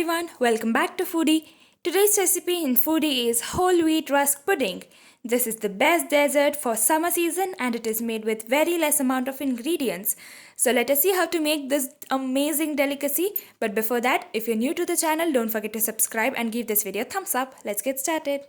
everyone, welcome back to Foodie. Today's recipe in Foodie is whole wheat rusk pudding. This is the best dessert for summer season and it is made with very less amount of ingredients. So let us see how to make this amazing delicacy. But before that, if you're new to the channel, don't forget to subscribe and give this video a thumbs up. Let's get started.